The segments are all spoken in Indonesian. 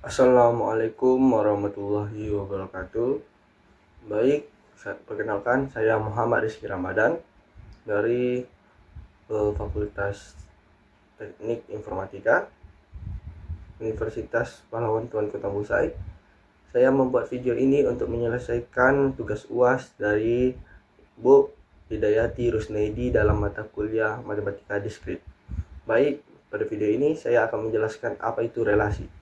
Assalamualaikum warahmatullahi wabarakatuh. Baik, perkenalkan saya Muhammad Rizky Ramadan dari Fakultas Teknik Informatika Universitas Pahlawan Tuan Kota Busai. Saya membuat video ini untuk menyelesaikan tugas UAS dari Bu Hidayati Rusnaidi dalam mata kuliah Matematika Diskrit. Baik, pada video ini saya akan menjelaskan apa itu relasi.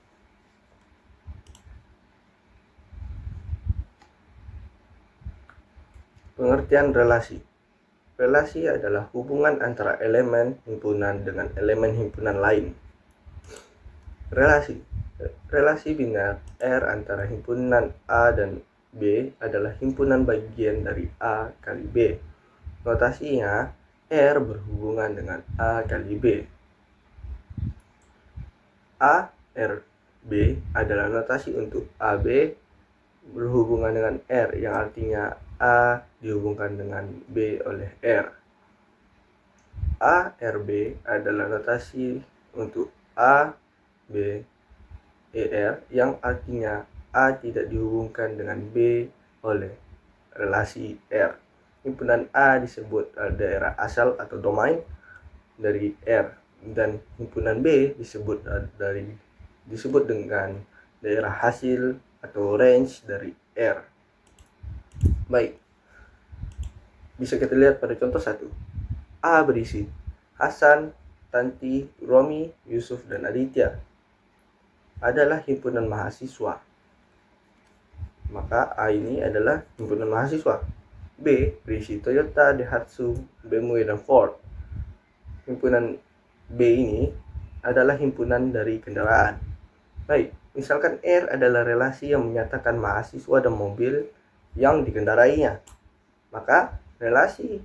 Pengertian relasi. Relasi adalah hubungan antara elemen himpunan dengan elemen himpunan lain. Relasi biner R antara himpunan A dan B adalah himpunan bagian dari A kali B. Notasinya R berhubungan dengan A kali B. A R B adalah notasi untuk AB berhubungan dengan R, yang artinya A dihubungkan dengan B oleh R. ARB adalah notasi untuk A, B, ER, yang artinya A tidak dihubungkan dengan B oleh relasi R. Himpunan A disebut daerah asal atau domain dari R, dan himpunan B disebut dengan daerah hasil atau range dari R. Baik, bisa kita lihat pada contoh 1. A berisi Hasan, Tanti, Romi, Yusuf, dan Aditya adalah himpunan mahasiswa. Maka A ini adalah himpunan mahasiswa. B berisi Toyota, Daihatsu, BMW, dan Ford. Himpunan B ini adalah himpunan dari kendaraan. Baik, misalkan R adalah relasi yang menyatakan mahasiswa dan mobil yang dikendarainya. Maka relasi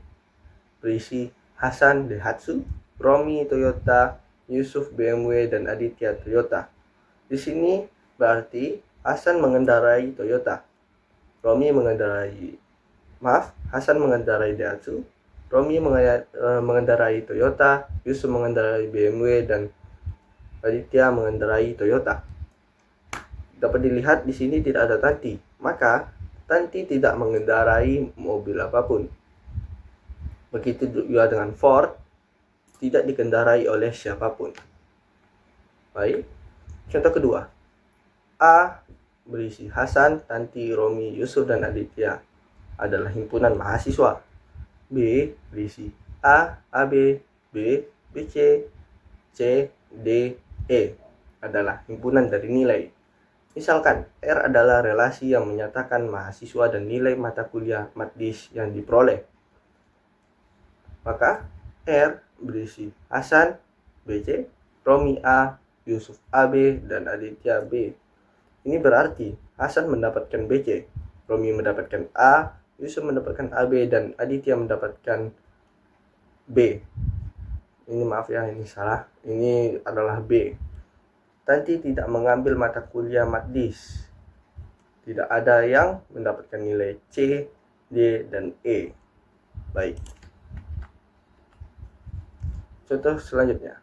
berisi Hasan Daihatsu, Romi Toyota, Yusuf BMW, dan Aditya Toyota. Di sini berarti Hasan mengendarai Toyota, Hasan mengendarai Daihatsu, Romi mengendarai Toyota, Yusuf mengendarai BMW, dan Aditya mengendarai Toyota. Dapat dilihat di sini tidak ada Tanti, maka Tanti tidak mengendarai mobil apapun. Begitu juga dengan Ford, tidak dikendarai oleh siapapun. Baik, contoh kedua. A berisi Hasan, Tanti, Romi, Yusuf, dan Aditya adalah himpunan mahasiswa. B berisi A, AB, B, BC, C, D, E adalah himpunan dari nilai. Misalkan R adalah relasi yang menyatakan mahasiswa dan nilai mata kuliah matdis yang diperoleh. Maka R berisi Hasan, BC, Romi A, Yusuf AB, dan Aditya B. Ini berarti Hasan mendapatkan BC, Romi mendapatkan A, Yusuf mendapatkan AB, dan Aditya mendapatkan B. Ini maaf ya, ini salah. Ini adalah B. Tanti tidak mengambil mata kuliah matdis. Tidak ada yang mendapatkan nilai C, D, dan E. Baik. Contoh selanjutnya.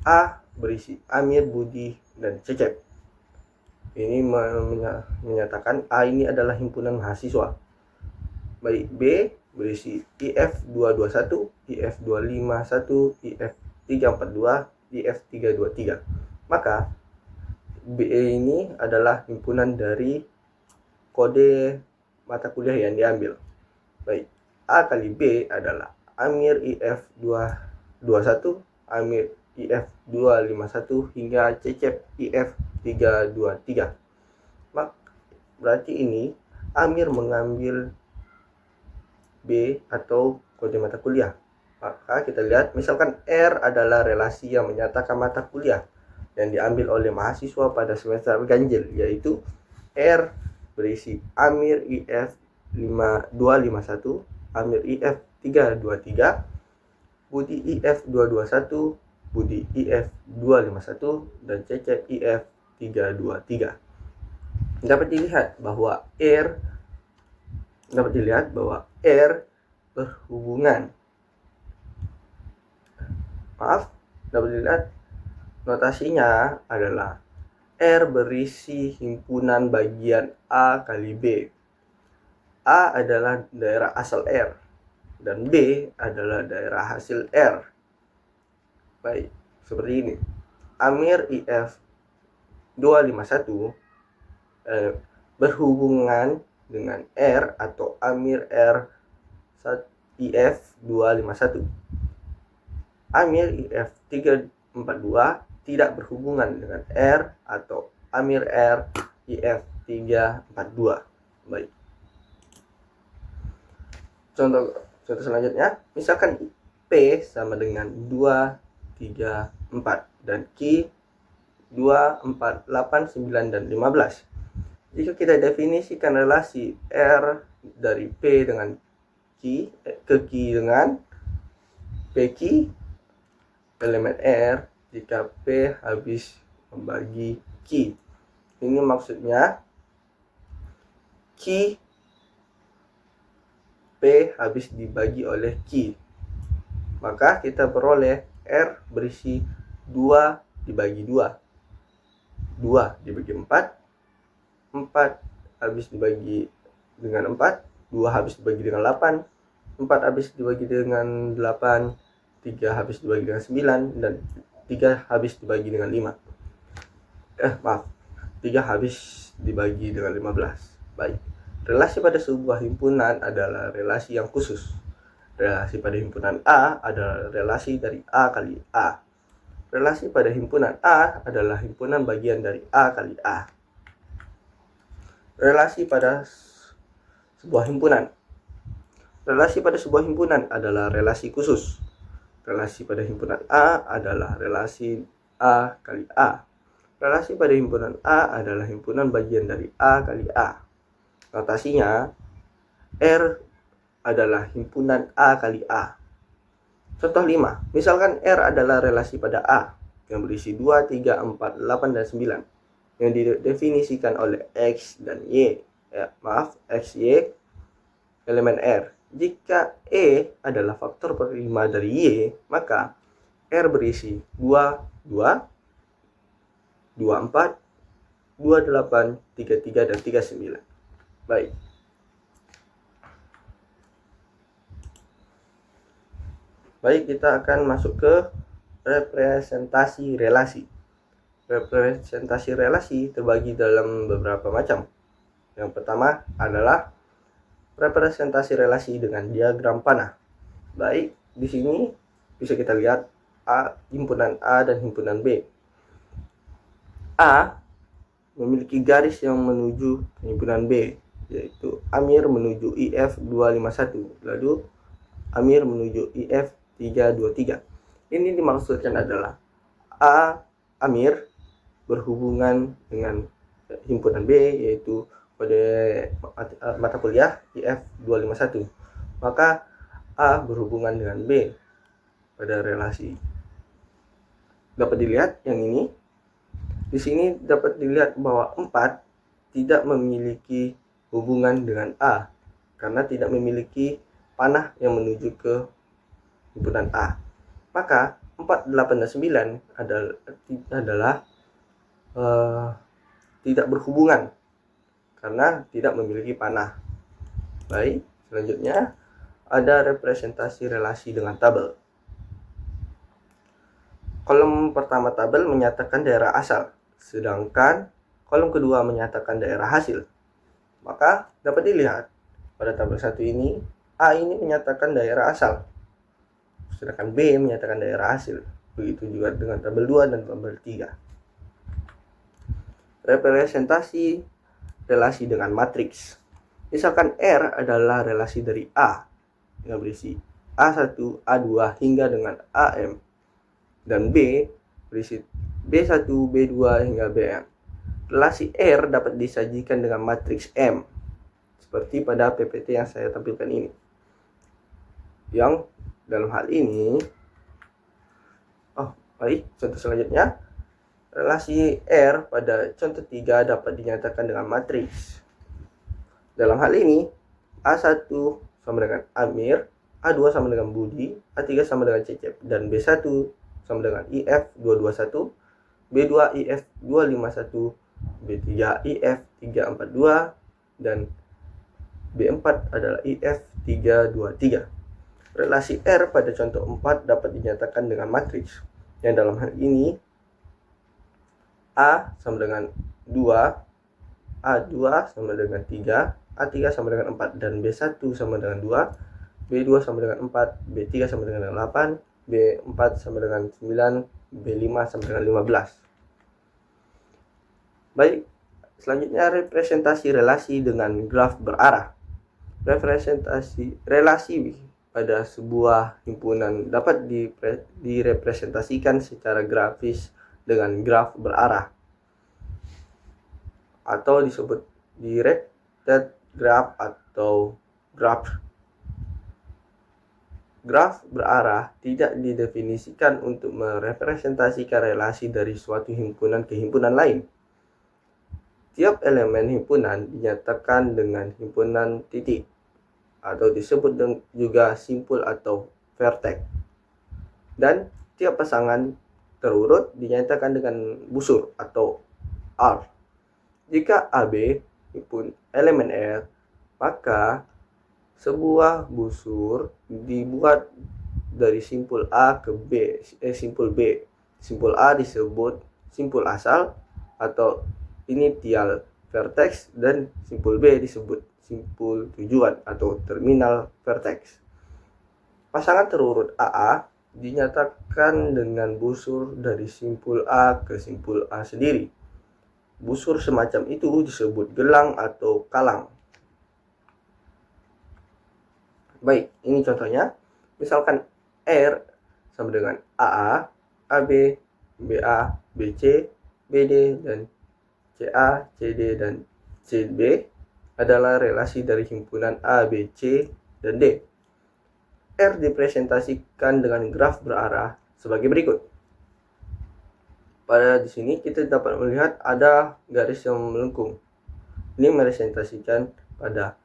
A berisi Amir, Budi, dan Cecep. Ini menyatakan A ini adalah himpunan mahasiswa. Baik, B berisi IF 221, IF 251, IF 342, IF 323. Maka B ini adalah himpunan dari kode mata kuliah yang diambil. Baik, A kali B adalah Amir IF 221, Amir IF 251, hingga Cecep IF 323. Berarti ini Amir mengambil B atau kode mata kuliah. Maka kita lihat, misalkan R adalah relasi yang menyatakan mata kuliah yang diambil oleh mahasiswa pada semester ganjil, yaitu R berisi Amir IF 251, Amir IF 323, Budi IF 221, Budi IF 251, dan Cecep IF 323. Dapat dilihat bahwa R berhubungan. Dapat dilihat notasinya adalah R berisi himpunan bagian A kali B. A adalah daerah asal R dan B adalah daerah hasil R. Baik, seperti ini. Amir IF 251 berhubungan dengan R atau Amir R IF 251. Amir IF 342 tidak berhubungan dengan R atau Amir R IF 342. Baik. Contoh selanjutnya, misalkan P sama dengan 2, 3, 4 dan Q 2, 4, 8, 9, dan 15. Jika kita definisikan relasi R dari P dengan Q ke Q dengan PQ elemen R jika P habis membagi Q. Ini maksudnya Q P habis dibagi oleh Q. Maka kita peroleh R berisi 2 dibagi 2. 2 dibagi 4. 4 habis dibagi dengan 4. 2 habis dibagi dengan 8. 4 habis dibagi dengan 8. 3 habis dibagi dengan 9. Dan 3 habis dibagi dengan 5. 3 habis dibagi dengan 15. Baik. Relasi pada sebuah himpunan adalah relasi yang khusus. Relasi pada himpunan A adalah relasi dari A kali A. Relasi pada himpunan A adalah himpunan bagian dari A kali A. Relasi pada sebuah himpunan. Relasi pada sebuah himpunan adalah relasi khusus. Relasi pada himpunan A adalah relasi A kali A. Relasi pada himpunan A adalah himpunan bagian dari A kali A. Notasinya, R adalah himpunan A kali A. Contoh 5. Misalkan R adalah relasi pada A yang berisi 2, 3, 4, 8, dan 9 yang didefinisikan oleh X dan Y. X, Y elemen R. Jika E adalah faktor prima dari Y, maka R berisi 2, 2, 24, 28, 33, dan 39. Baik. Baik, kita akan masuk ke representasi relasi. Representasi relasi terbagi dalam beberapa macam. Yang pertama adalah representasi relasi dengan diagram panah. Baik, di sini bisa kita lihat himpunan A dan himpunan B. A memiliki garis yang menuju himpunan B, yaitu Amir menuju IF 251, lalu Amir menuju IF 323. Ini dimaksudkan adalah Amir berhubungan dengan himpunan B, yaitu pada mata kuliah IF 251. Maka A berhubungan dengan B pada relasi. Dapat dilihat yang ini. Di sini dapat dilihat bahwa 4 tidak memiliki hubungan dengan A karena tidak memiliki panah yang menuju ke himpunan A. Maka 4, 8, dan 9 adalah tidak berhubungan karena tidak memiliki panah. Baik, selanjutnya ada representasi relasi dengan tabel. Kolom pertama tabel menyatakan daerah asal, sedangkan kolom kedua menyatakan daerah hasil. Maka dapat dilihat pada tabel 1 ini, A ini menyatakan daerah asal, sedangkan B menyatakan daerah hasil. Begitu juga dengan tabel 2 dan tabel 3. Representasi relasi dengan matriks. Misalkan R adalah relasi dari A yang berisi A1, A2 hingga dengan AM, dan B berisi B1, B2 hingga Bn. Relasi R dapat disajikan dengan matriks M seperti pada PPT yang saya tampilkan ini. Yang dalam hal ini, baik, contoh selanjutnya, relasi R pada contoh 3 dapat dinyatakan dengan matriks. Dalam hal ini, A1 sama dengan Amir, A2 sama dengan Budi, A3 sama dengan Cecep, dan B1 sama dengan IF 221, B2IF 251, B3IF 342, dan B4 adalah IF 323. Relasi R pada contoh 4 dapat dinyatakan dengan matriks, yang dalam hal ini A sama dengan 2, A2 sama dengan 3, A3 sama dengan 4, dan B1 sama dengan 2, B2 sama dengan 4, B3 sama dengan 8, B4 sama dengan 9, B5 sama dengan 15. Baik, selanjutnya representasi relasi dengan graf berarah. Representasi relasi pada sebuah himpunan dapat direpresentasikan secara grafis dengan graf berarah, atau disebut directed graph atau graph. Graf berarah tidak didefinisikan untuk merepresentasikan relasi dari suatu himpunan ke himpunan lain. Tiap elemen himpunan dinyatakan dengan himpunan titik, atau disebut juga simpul atau vertex. Dan tiap pasangan terurut dinyatakan dengan busur atau R. Jika AB himpun elemen R, maka sebuah busur dibuat dari simpul A ke B, simpul B. Simpul A disebut simpul asal atau initial vertex, dan simpul B disebut simpul tujuan atau terminal vertex. Pasangan terurut AA dinyatakan dengan busur dari simpul A ke simpul A sendiri. Busur semacam itu disebut gelang atau kalang. Baik, ini contohnya. Misalkan R sama dengan AA, AB, BA, BC, BD, dan CA, CD, dan CB adalah relasi dari himpunan A, B, C, dan D. R dipresentasikan dengan graf berarah sebagai berikut. Pada di sini kita dapat melihat ada garis yang melengkung. Ini merepresentasikan pada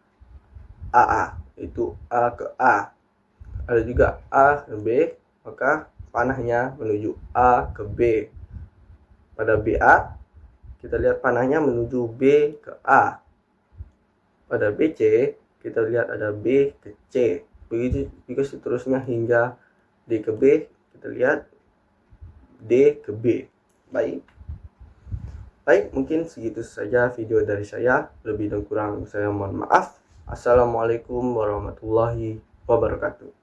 AA, itu A ke A. Ada juga A ke B, maka panahnya menuju A ke B. Pada BA, kita lihat panahnya menuju B ke A. Pada BC, kita lihat ada B ke C. Begitu juga seterusnya hingga D ke B, kita lihat D ke B. Baik, mungkin segitu saja video dari saya. Lebih dan kurang saya mohon maaf. Assalamualaikum warahmatullahi wabarakatuh.